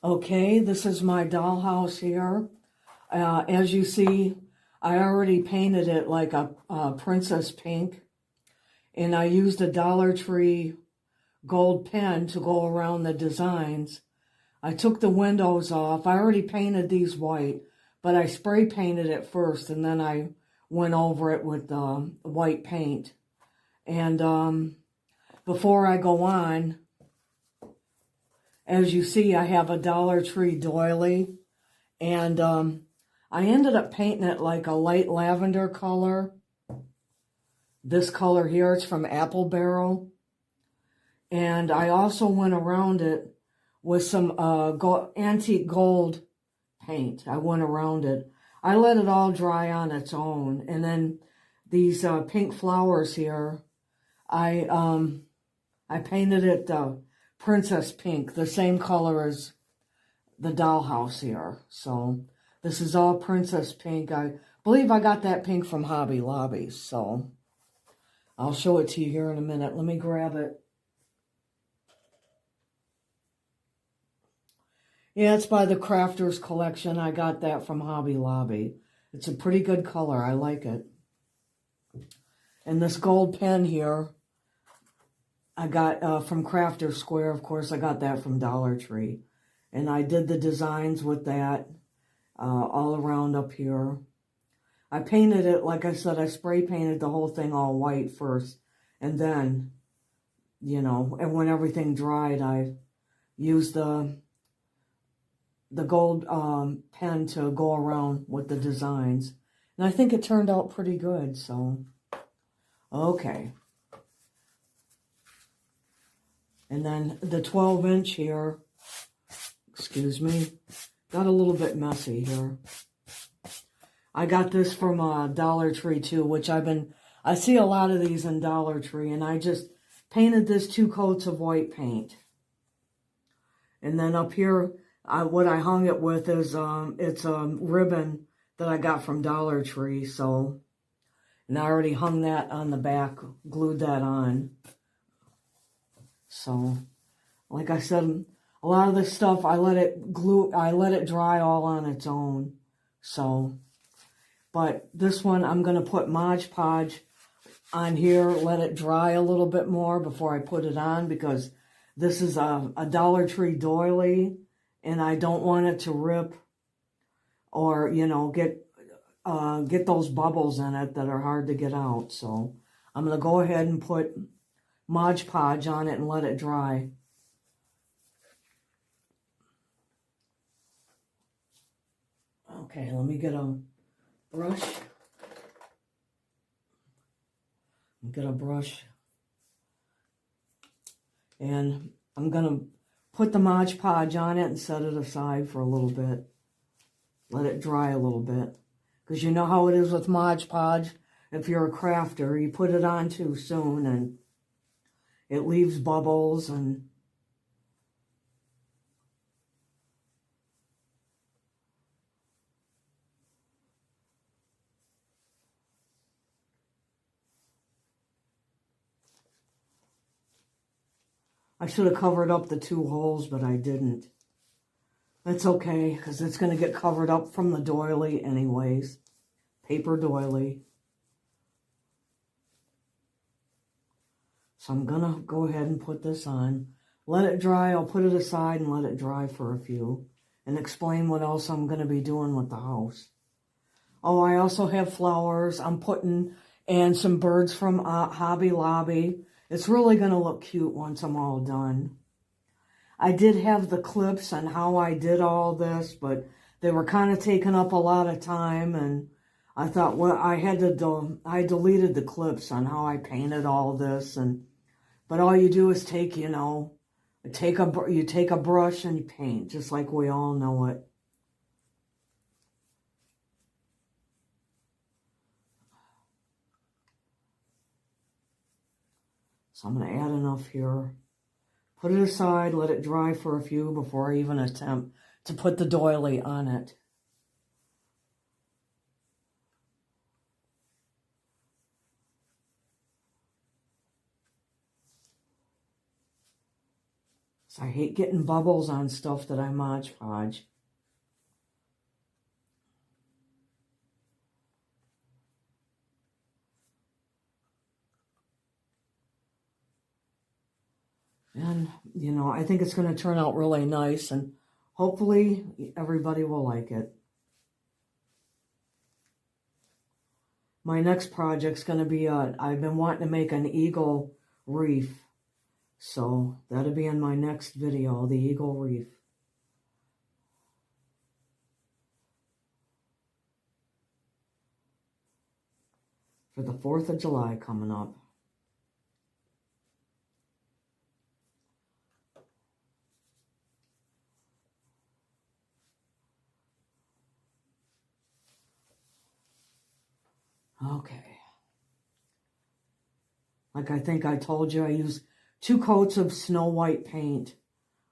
Okay, this is my dollhouse here. As you see, I already painted it like a princess pink, and I used a Dollar Tree gold pen to go around the designs. I took the windows off. I already painted these white, but I spray painted it first, and then I went over it with white paint. And before I go on, as you see, I have a Dollar Tree doily, and I ended up painting it like a light lavender color. This color here, it's from Apple Barrel. And I also went around it with some antique gold paint. I went around it. I let it all dry on its own. And then these pink flowers here, I painted it princess pink, the same color as the dollhouse here. So this is all princess pink. I believe I got that pink from Hobby Lobby. So I'll show it to you here in a minute. Let me grab it. Yeah, it's by the Crafters Collection. I got that from Hobby Lobby. It's a pretty good color. I like it. And this gold pen here, I got from Crafter Square. Of course, I got that from Dollar Tree. And I did the designs with that all around up here. I painted it, like I said, I spray painted the whole thing all white first. And then, you know, and when everything dried, I used the gold pen to go around with the designs. And I think it turned out pretty good, so. Okay. And then the 12-inch here, excuse me, got a little bit messy here. I got this from Dollar Tree too, which I see a lot of these in Dollar Tree, and I just painted this 2 coats of white paint. And then up here, what I hung it with is, it's a ribbon that I got from Dollar Tree, so, and I already hung that on the back, glued that on. So, like I said, a lot of this stuff, I let it dry all on its own, so. But this one, I'm going to put Modge Podge on here, let it dry a little bit more before I put it on, because this is a Dollar Tree doily, and I don't want it to rip or, you know, get those bubbles in it that are hard to get out. So I'm going to go ahead and put Modge Podge on it and let it dry. Okay, let me get a brush. Get a brush. And I'm going to put the Modge Podge on it and set it aside for a little bit. Let it dry a little bit. Because you know how it is with Modge Podge. If you're a crafter, you put it on too soon and it leaves bubbles and I should have covered up the 2 holes, but I didn't. That's okay, because it's going to get covered up from the doily anyways. Paper doily. So I'm going to go ahead and put this on. Let it dry. I'll put it aside and let it dry for a few. And explain what else I'm going to be doing with the house. Oh, I also have flowers. I'm putting, and some birds from Hobby Lobby. It's really going to look cute once I'm all done. I did have the clips on how I did all this, but they were kind of taking up a lot of time, and I thought, well, I deleted the clips on how I painted all this, but all you do is take, you know, you take a brush and you paint, just like we all know it. So I'm going to add enough here. Put it aside, let it dry for a few before I even attempt to put the doily on it. I hate getting bubbles on stuff that I Mod Podge. And, you know, I think it's going to turn out really nice, and hopefully everybody will like it. My next project's going to be, I've been wanting to make an eagle reef. So that'll be in my next video, the eagle reef. For the 4th of July coming up. Okay. Like I think I told you, I use 2 coats of snow white paint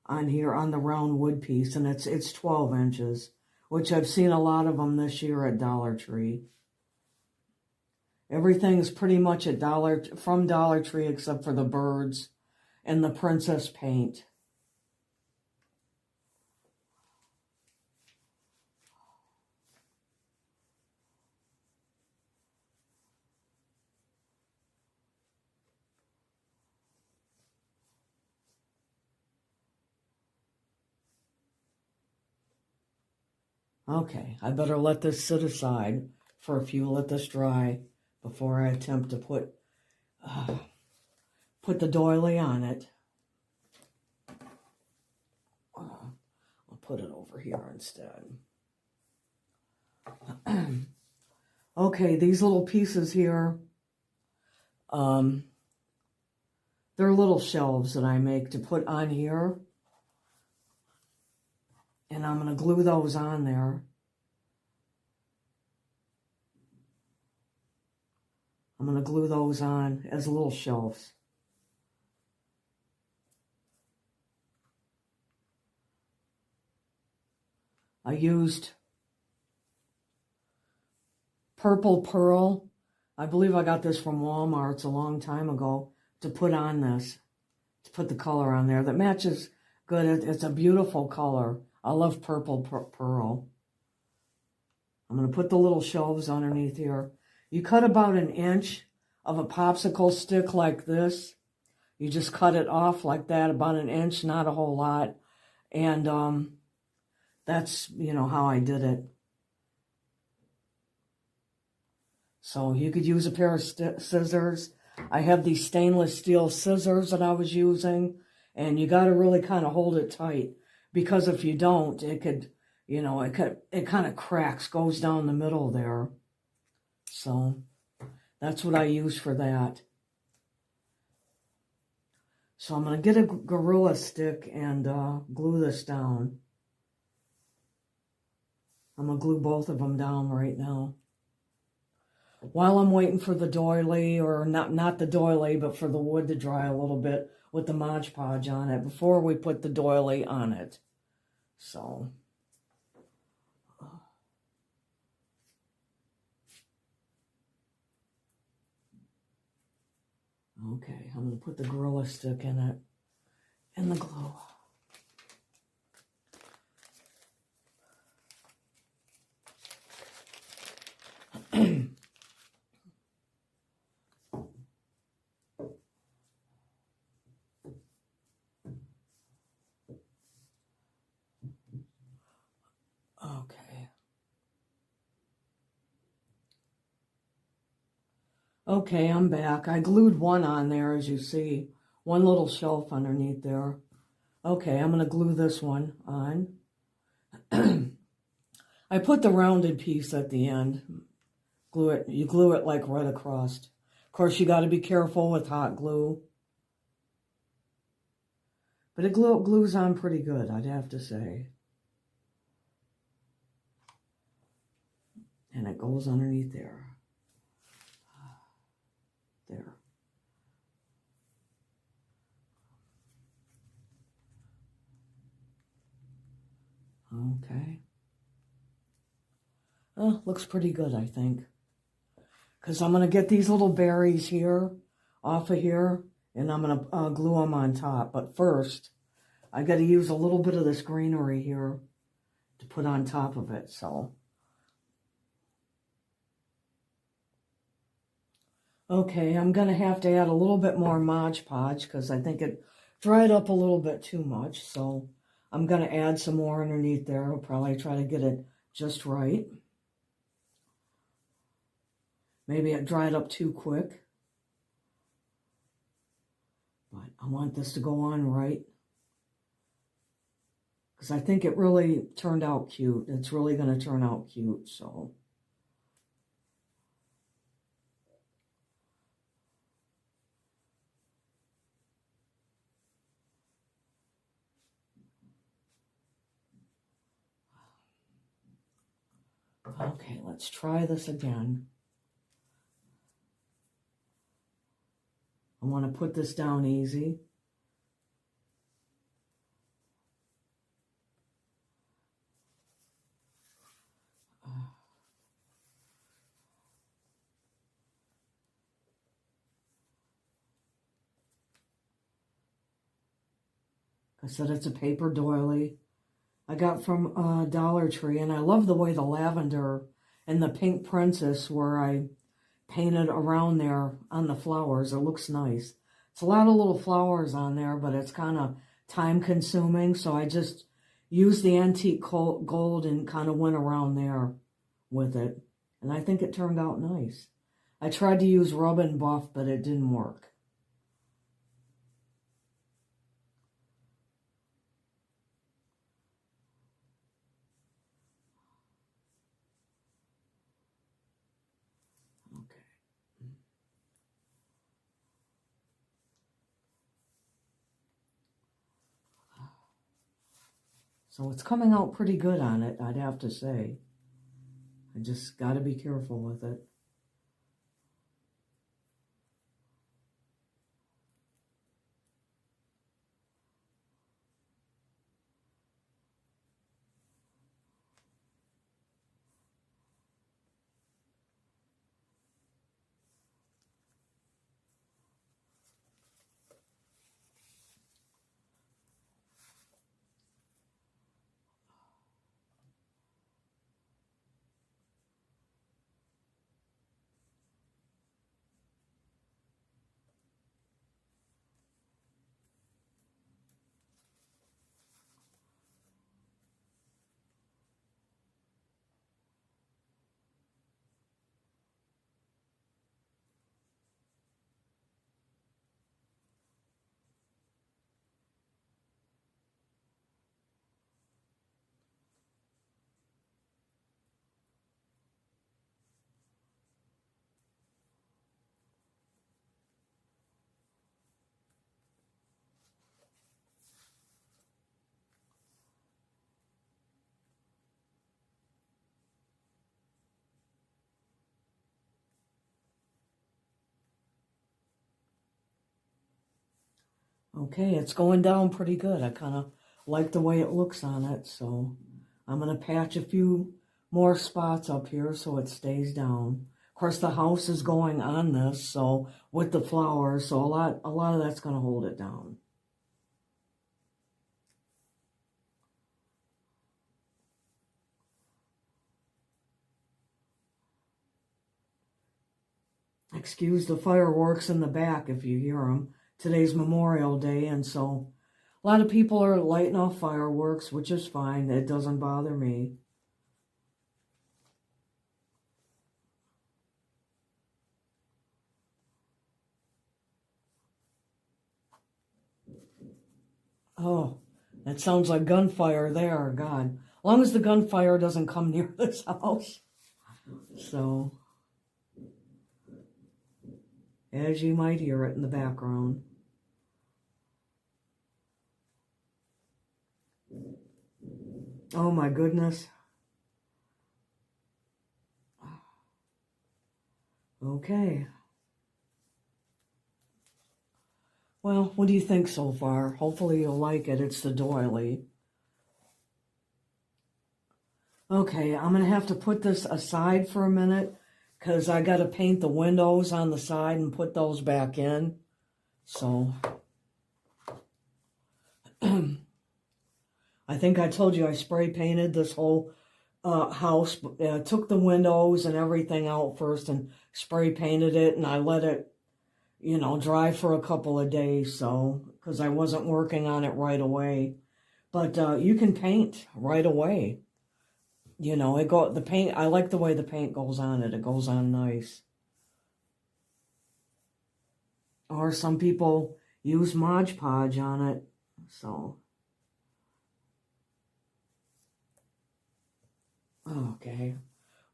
on here on the round wood piece, and it's 12 inches, which I've seen a lot of them this year at Dollar Tree. Everything's pretty much at from Dollar Tree except for the birds and the princess paint. Okay, I better let this sit aside for a few, let this dry before I attempt to put the doily on it. I'll put it over here instead. Okay, these little pieces here, they're little shelves that I make to put on here. And I'm going to glue those on there. I'm going to glue those on as little shelves. I used purple pearl. I believe I got this from Walmart a long time ago to put on this, to put the color on there. That matches good. It's a beautiful color. I love purple pearl. I'm going to put the little shelves underneath here. You cut about 1 inch of a popsicle stick like this. You just cut it off like that, about 1 inch, not a whole lot. And that's, you know, how I did it. So you could use a pair of scissors. I have these stainless steel scissors that I was using. And you got to really kind of hold it tight. Because if you don't, it could, you know, it kind of cracks, goes down the middle there. So that's what I use for that. So I'm going to get a Gorilla stick and glue this down. I'm going to glue both of them down right now. While I'm waiting for the doily, or not the doily, but for the wood to dry a little bit with the Modge Podge on it before we put the doily on it. So, okay, I'm going to put the Gorilla stick in it, and the glue. Okay. Okay, I'm back. I glued one on there, as you see. One little shelf underneath there. Okay, I'm going to glue this one on. I put the rounded piece at the end. Glue it. You glue it like right across. Of course, you got to be careful with hot glue. But it glues on pretty good, I'd have to say. And it goes underneath there. There. Okay. Oh, looks pretty good, I think. Because I'm going to get these little berries here, off of here, and I'm going to glue them on top. But first, I got to use a little bit of this greenery here to put on top of it, so. Okay, I'm going to have to add a little bit more Modge Podge because I think it dried up a little bit too much. So I'm going to add some more underneath there. I'll probably try to get it just right. Maybe it dried up too quick. But I want this to go on right. Because I think it really turned out cute. It's really going to turn out cute, so. Okay, let's try this again. I want to put this down easy. I said it's a paper doily I got from Dollar Tree, and I love the way the lavender and the pink princess where I painted around there on the flowers. It looks nice. It's a lot of little flowers on there, but it's kind of time consuming, so I just used the antique gold and kind of went around there with it, and I think it turned out nice. I tried to use rub and buff, but it didn't work. So it's coming out pretty good on it, I'd have to say. I just got to be careful with it. Okay, it's going down pretty good. I kind of like the way it looks on it, so I'm going to patch a few more spots up here so it stays down. Of course, the house is going on this, so with the flowers, so a lot of that's going to hold it down. Excuse the fireworks in the back if you hear them. Today's Memorial Day, and so a lot of people are lighting off fireworks, which is fine. It doesn't bother me. Oh, that sounds like gunfire there, God. As long as the gunfire doesn't come near this house. So, as you might hear it in the background. Oh my goodness. Okay. Well, what do you think so far? Hopefully you'll like it. It's the doily. Okay, I'm going to have to put this aside for a minute because I got to paint the windows on the side and put those back in. So, I think I told you I spray painted this whole house. Took the windows and everything out first and spray painted it, and I let it, you know, dry for a couple of days, so, because I wasn't working on it right away. But you can paint right away. You know, the paint, I like the way the paint goes on it. It goes on nice. Or some people use Modge Podge on it, so. Okay.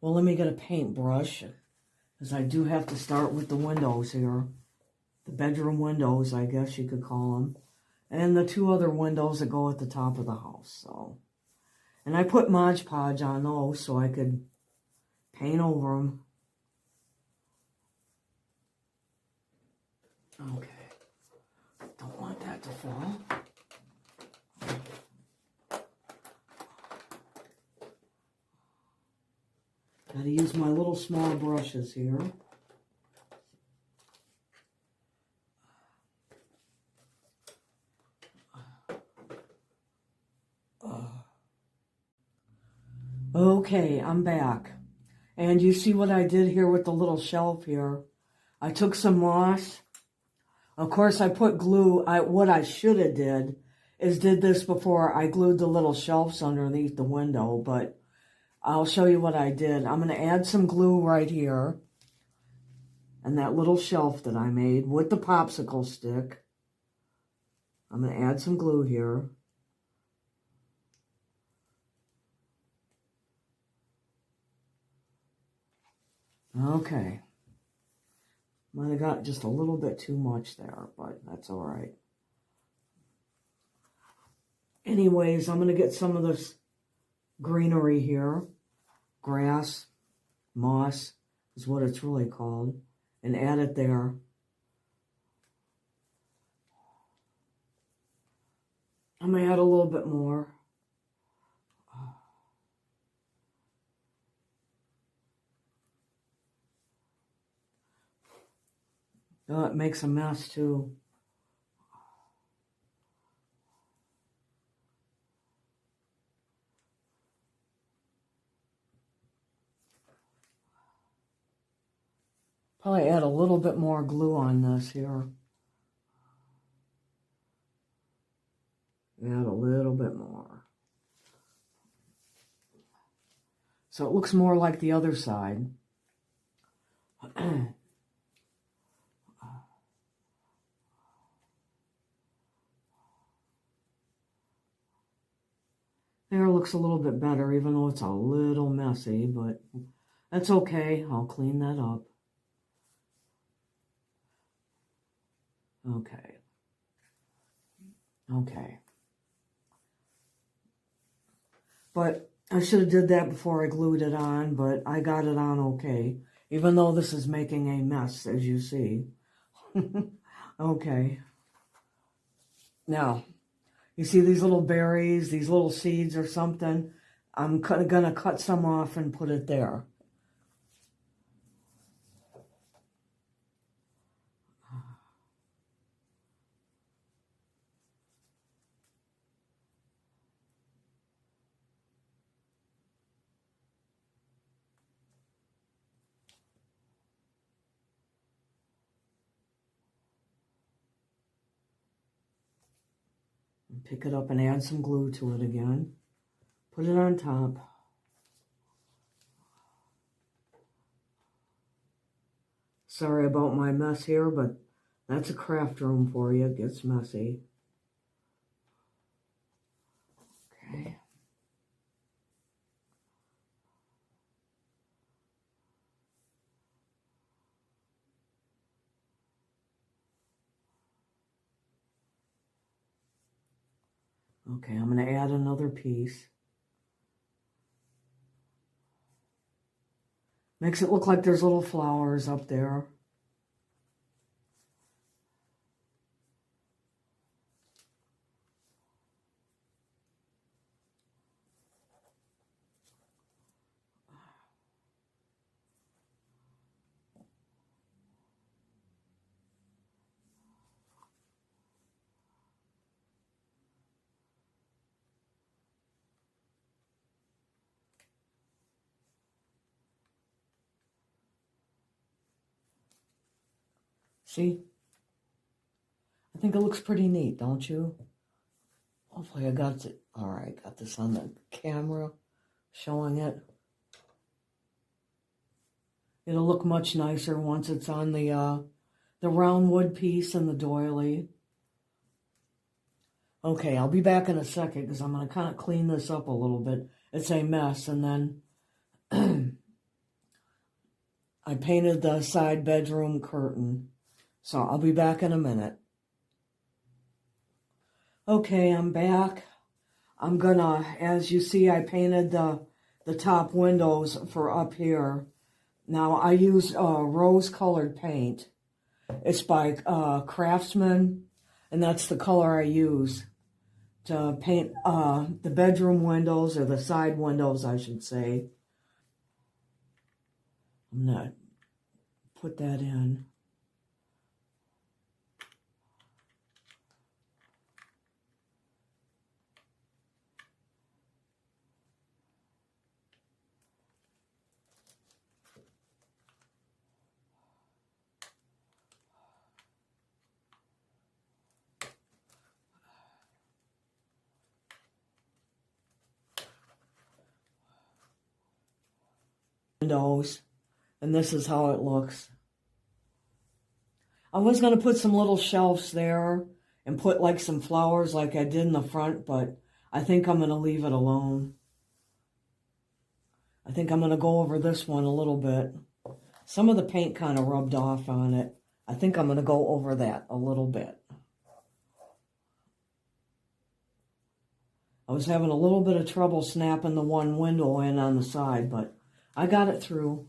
Well, let me get a paintbrush, because I do have to start with the windows here. The bedroom windows, I guess you could call them. And the two other windows that go at the top of the house, so. And I put Modge Podge on those so I could paint over them. Okay. Don't want that to fall. Gotta use my little small brushes here. Okay, I'm back. And you see what I did here with the little shelf here? I took some moss. Of course, I put glue. What I should have did is did this before I glued the little shelves underneath the window, but I'll show you what I did. I'm going to add some glue right here and that little shelf that I made with the popsicle stick. I'm going to add some glue here. Okay. Might have got just a little bit too much there, but that's all right. Anyways, I'm going to get some of this greenery here. Grass, moss is what it's really called. And add it there. I'm going to add a little bit more. Oh, it makes a mess too. Probably add a little bit more glue on this here. Add a little bit more. So it looks more like the other side. There looks a little bit better, even though it's a little messy, but that's okay. I'll clean that up. Okay. Okay. But I should have did that before I glued it on, but I got it on okay. Even though this is making a mess, as you see. Okay. Now, you see these little berries, these little seeds or something? I'm going to cut some off and put it there. Pick it up and add some glue to it again. Put it on top. Sorry about my mess here, but that's a craft room for you. It gets messy. Okay. Okay, I'm going to add another piece. Makes it look like there's little flowers up there. See? I think it looks pretty neat, don't you? Hopefully I got it. All right, got this on the camera, showing it. It'll look much nicer once it's on the round wood piece and the doily. Okay, I'll be back in a second because I'm going to kind of clean this up a little bit. It's a mess, and then I painted the side bedroom curtain. So I'll be back in a minute. Okay, I'm back. I'm gonna, as you see, I painted the top windows for up here. Now, I use rose-colored paint. It's by Craftsman, and that's the color I use to paint the bedroom windows, or the side windows, I should say. I'm gonna put that in. Windows, and this is how it looks. I was going to put some little shelves there and put like some flowers like I did in the front, but I think I'm going to leave it alone. I think I'm going to go over this one a little bit. Some of the paint kind of rubbed off on it. I think I'm going to go over that a little bit. I was having a little bit of trouble snapping the one window in on the side, but I got it through.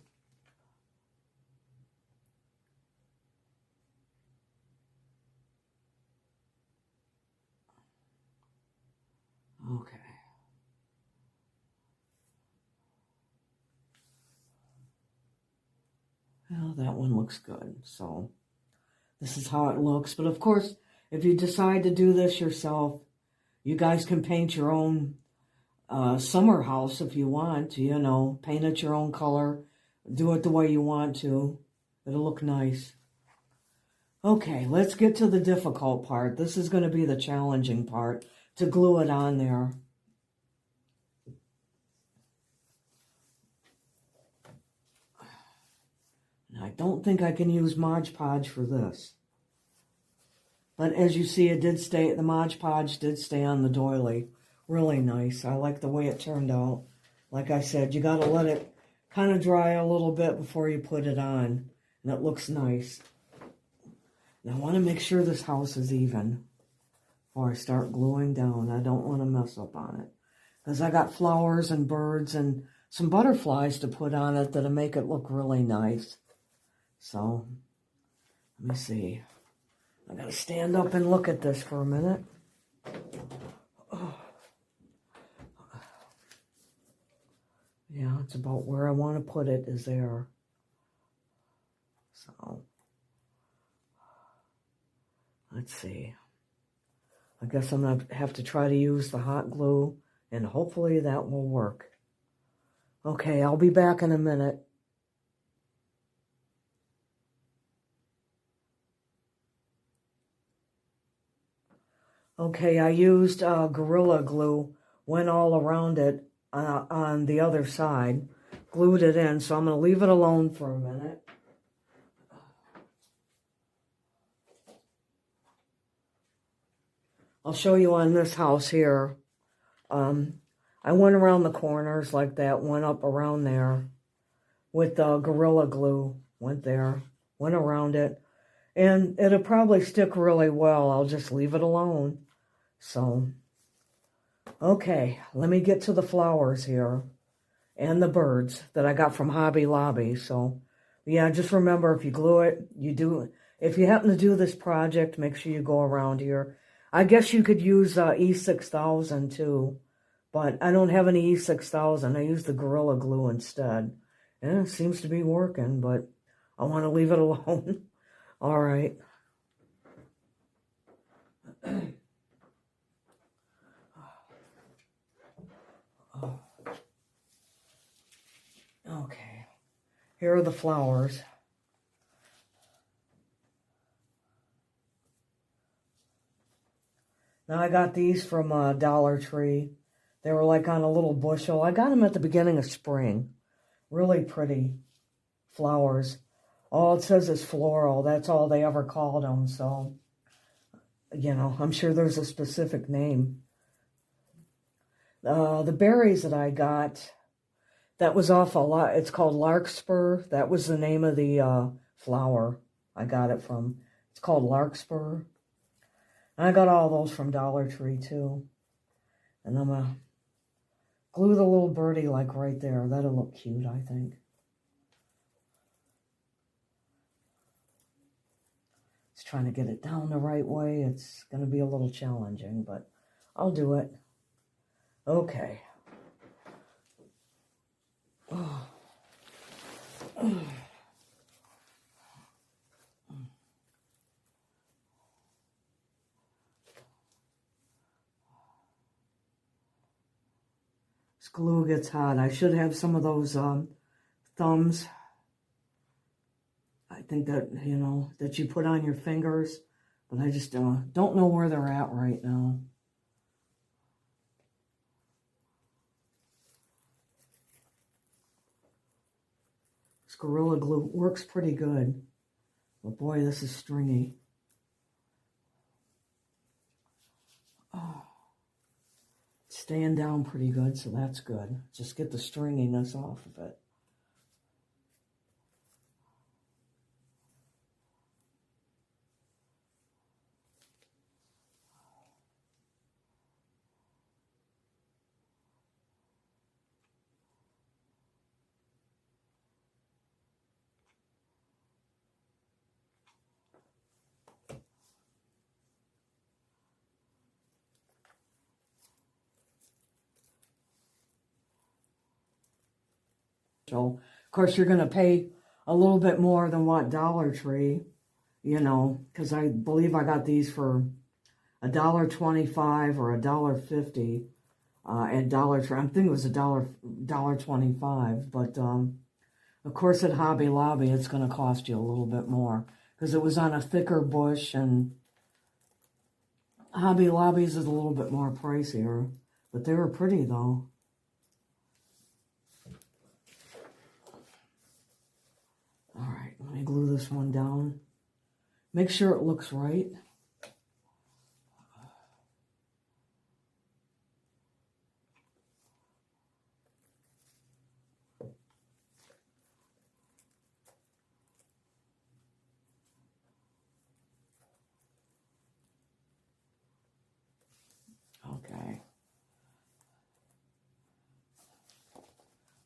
Okay. Well, that one looks good. So this is how it looks. But of course, if you decide to do this yourself, you guys can paint your own summer house if you want. You know, paint it your own color. Do it the way you want to. It'll look nice. Okay, let's get to the difficult part. This is going to be the challenging part, to glue it on there. And I don't think I can use Modge Podge for this. But as you see, it did stay, the Modge Podge did stay on the doily. Really nice. I like the way it turned out. Like I said, you got to let it kind of dry a little bit before you put it on. And it looks nice. Now I want to make sure this house is even before I start gluing down. I don't want to mess up on it, because I got flowers and birds and some butterflies to put on it that'll make it look really nice. So, let me see. I gotta stand up and look at this for a minute. Oh. Yeah, it's about where I want to put it is there. So, let's see. I guess I'm going to have to try to use the hot glue, and hopefully that will work. Okay, I'll be back in a minute. Okay, I used Gorilla Glue, went all around it on the other side, glued it in, so I'm going to leave it alone for a minute. I'll show you on this house here. I went around the corners like that, went up around there with Gorilla Glue, went there, went around it. And it'll probably stick really well. I'll just leave it alone. So, okay, let me get to the flowers here and the birds that I got from Hobby Lobby. So, yeah, just remember, if you glue it, if you happen to do this project, make sure you go around here. I guess you could use E6000 too, but I don't have any E6000. I use the Gorilla Glue instead. And it seems to be working, but I want to leave it alone. All right. Okay. Here are the flowers. Now I got these from Dollar Tree. They were like on a little bushel. I got them at the beginning of spring. Really pretty flowers. All it says is floral. That's all they ever called them. So, you know, I'm sure there's a specific name. The berries that I got, that was off a lot. It's called larkspur. That was the name of the flower I got it from. It's called larkspur. And I got all those from Dollar Tree too. And I'm going to glue the little birdie like right there. That'll look cute, I think. Just trying to get it down the right way. It's going to be a little challenging, but I'll do it. Okay. Oh. This glue gets hot. I should have some of those thumbs. I think that, you know, that you put on your fingers, but I just don't know where they're at right now. This Gorilla Glue works pretty good, but boy, this is stringy. Oh, it's staying down pretty good, so that's good. Just get the stringiness off of it. So, of course, you're going to pay a little bit more than what Dollar Tree, you know, because I believe I got these for $1.25 or $1.50 at Dollar Tree. I think it was $1.25, but of course at Hobby Lobby it's going to cost you a little bit more because it was on a thicker bush, and Hobby Lobby's is a little bit more pricier, but they were pretty though. All right, let me glue this one down. Make sure it looks right. Okay.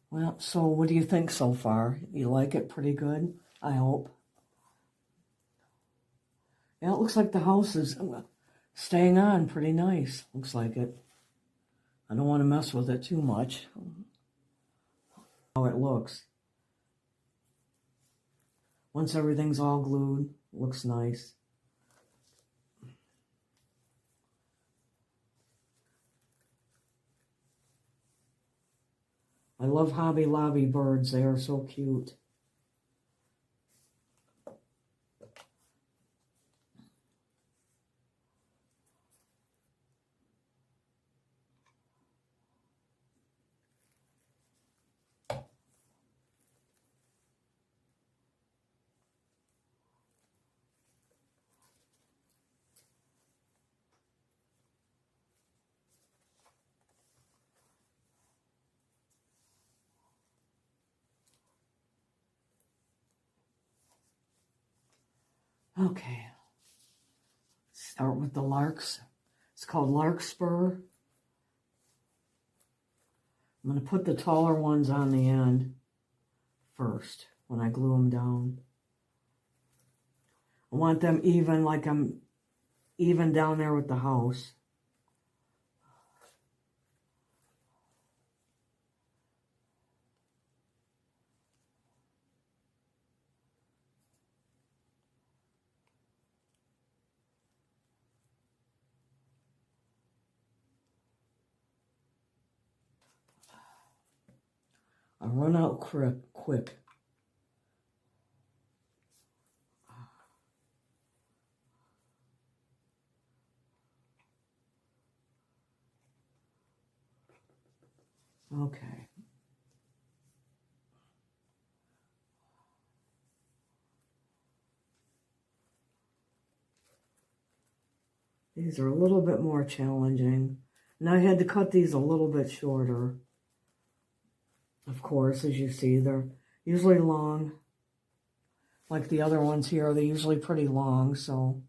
Well, so what do you think so far? You like it pretty good? I hope. Yeah, it looks like the house is staying on pretty nice. Looks like it. I don't want to mess with it too much. How it looks. Once everything's all glued, looks nice. I love Hobby Lobby birds. They are so cute. Okay, start with the larks. It's called larkspur. I'm going to put the taller ones on the end first when I glue them down. I want them even, like I'm even down there with the house. I run out quick. Okay. These are a little bit more challenging. And I had to cut these a little bit shorter. Of course, as you see, they're usually long. Like the other ones here, they're usually pretty long, so...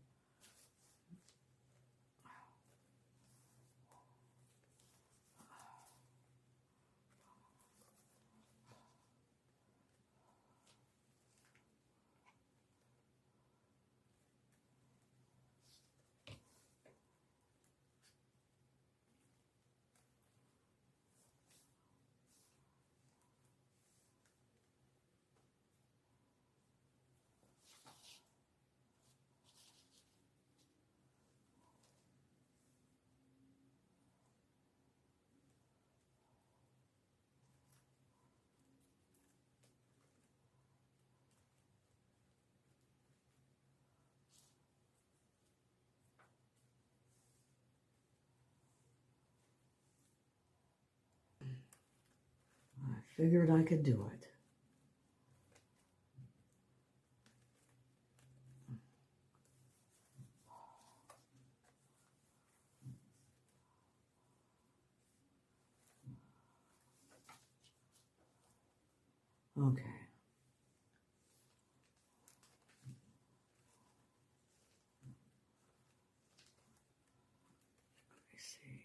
I figured I could do it. Okay. Let me see.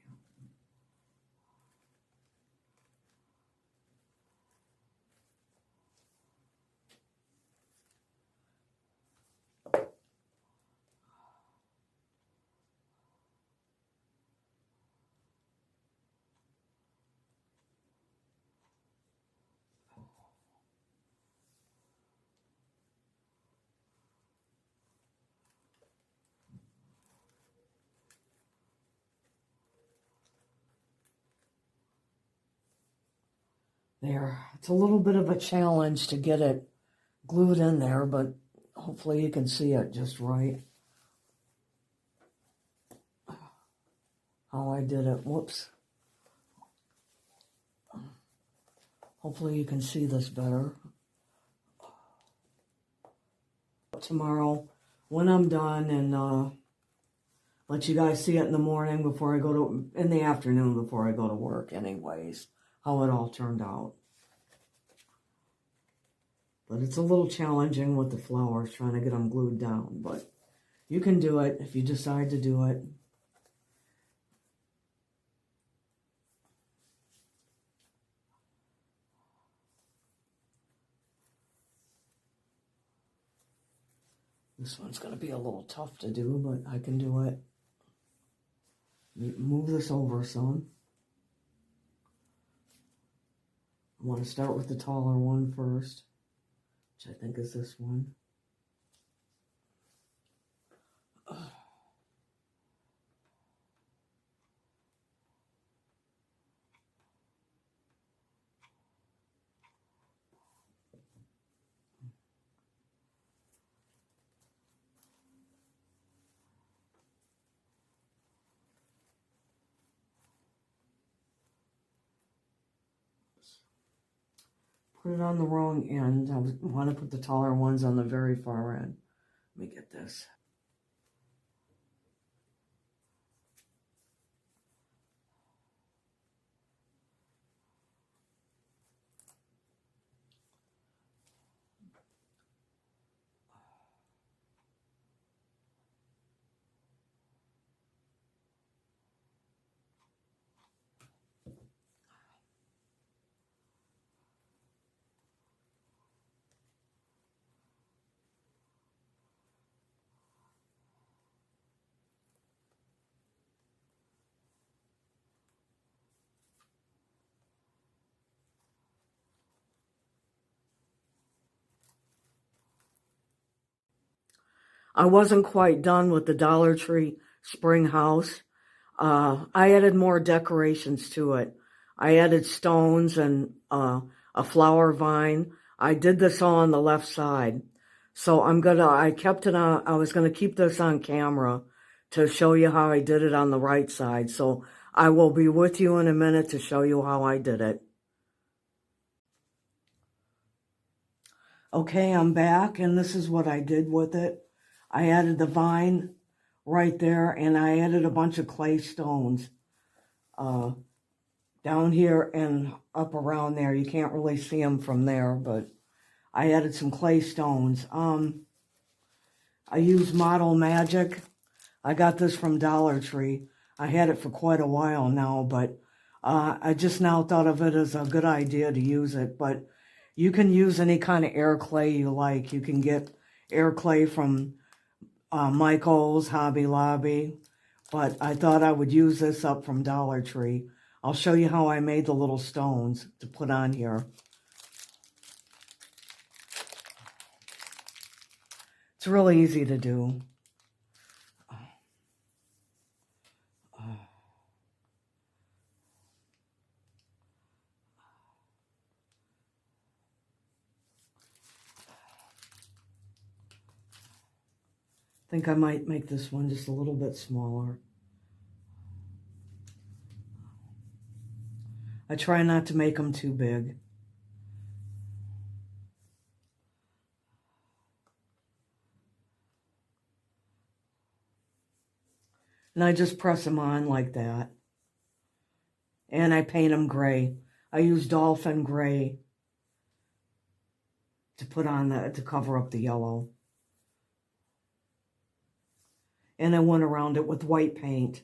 There. It's a little bit of a challenge to get it glued in there, but hopefully you can see it just right. How I did it. Whoops. Hopefully you can see this better. Tomorrow, when I'm done, and let you guys see it in the morning before I go to, in the afternoon before I go to work anyways, how it all turned out. But it's a little challenging with the flowers, trying to get them glued down, but you can do it if you decide to do it. This one's going to be a little tough to do, but I can do it. Move this over some. I want to start with the taller one first, which I think is this one. Put it on the wrong end. I want to put the taller ones on the very far end. Let me get this. I wasn't quite done with the Dollar Tree spring house. I added more decorations to it. I added stones and a flower vine. I did this all on the left side. So I kept it on, I was gonna keep this on camera to show you how I did it on the right side. So I will be with you in a minute to show you how I did it. Okay, I'm back, and this is what I did with it. I added the vine right there, and I added a bunch of clay stones down here and up around there. You can't really see them from there, but I added some clay stones. I used Model Magic. I got this from Dollar Tree. I had it for quite a while now, but I just now thought of it as a good idea to use it. But you can use any kind of air clay you like. You can get air clay from Michael's, Hobby Lobby. But I thought I would use this up from Dollar Tree. I'll show you how I made the little stones to put on here. It's really easy to do. I think I might make this one just a little bit smaller. I try not to make them too big. And I just press them on like that. And I paint them gray. I use dolphin gray to put on to cover up the yellow. And I went around it with white paint.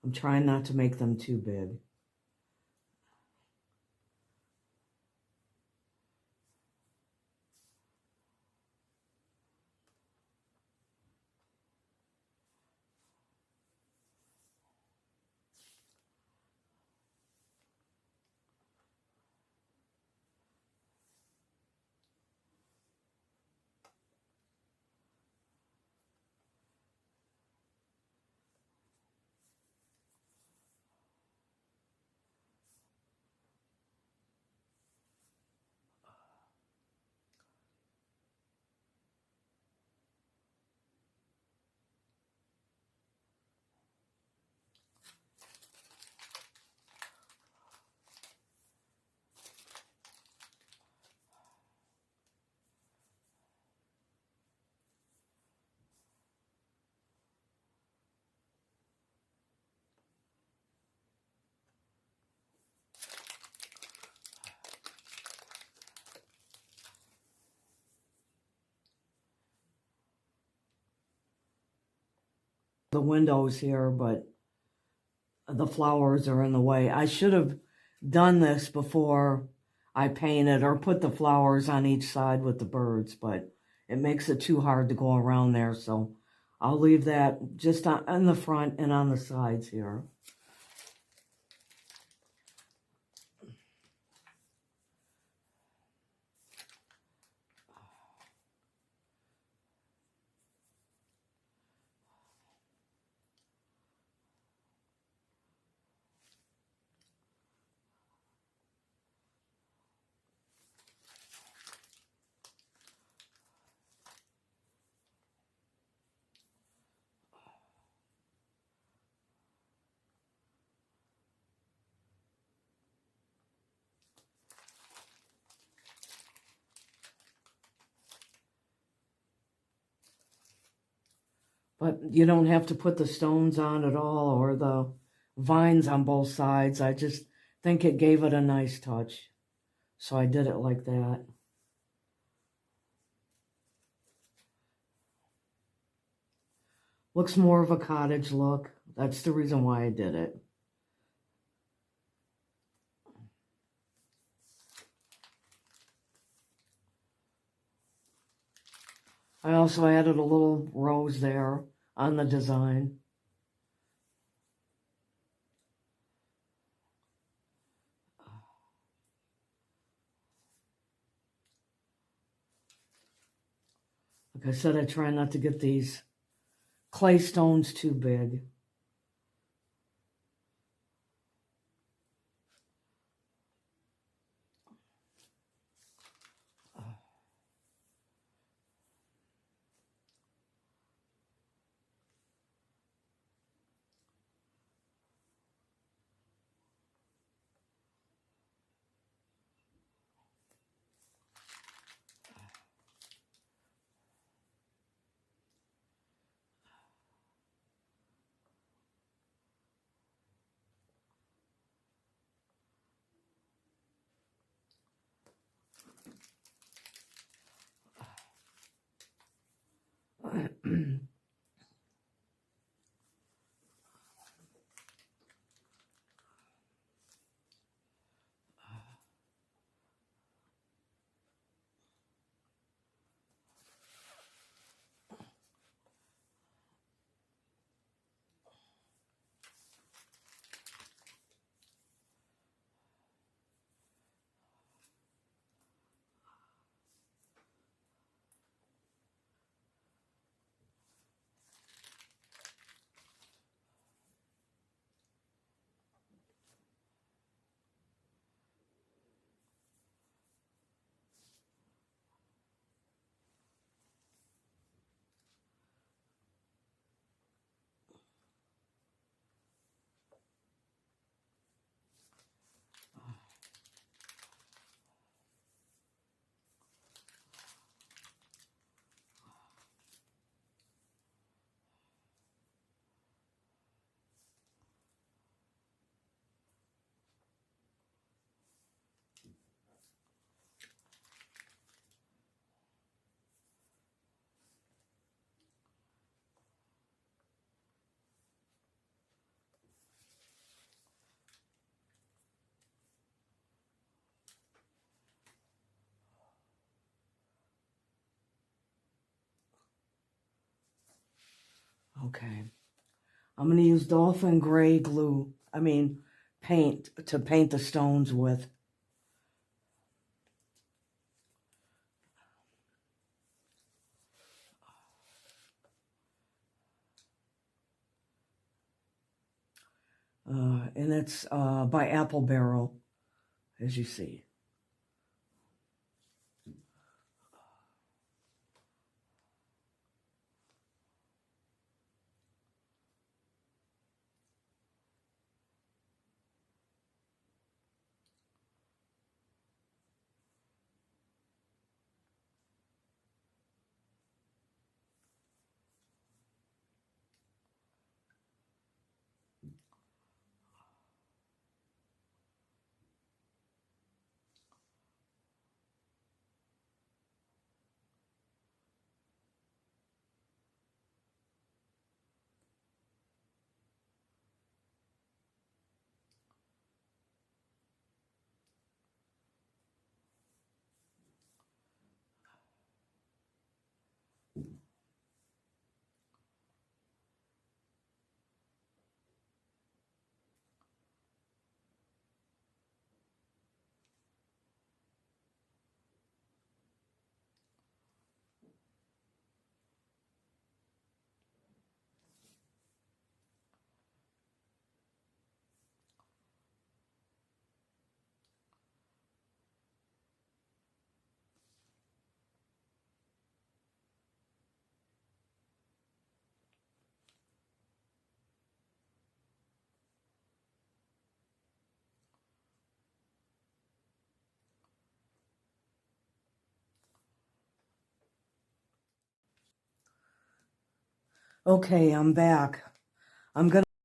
I'm trying not to make them too big. The windows here, but the flowers are in the way. I should have done this before I painted or put the flowers on each side with the birds, but it makes it too hard to go around there, so I'll leave that just on the front and on the sides here. But you don't have to put the stones on at all or the vines on both sides. I just think it gave it a nice touch. So I did it like that. Looks more of a cottage look. That's the reason why I did it. I also added a little rose there on the design. Like I said, I try not to get these clay stones too big. Okay. I'm going to use Dolphin Gray glue. Paint to paint the stones with. And it's by Apple Barrel, as you see. Okay, I'm back. I'm going to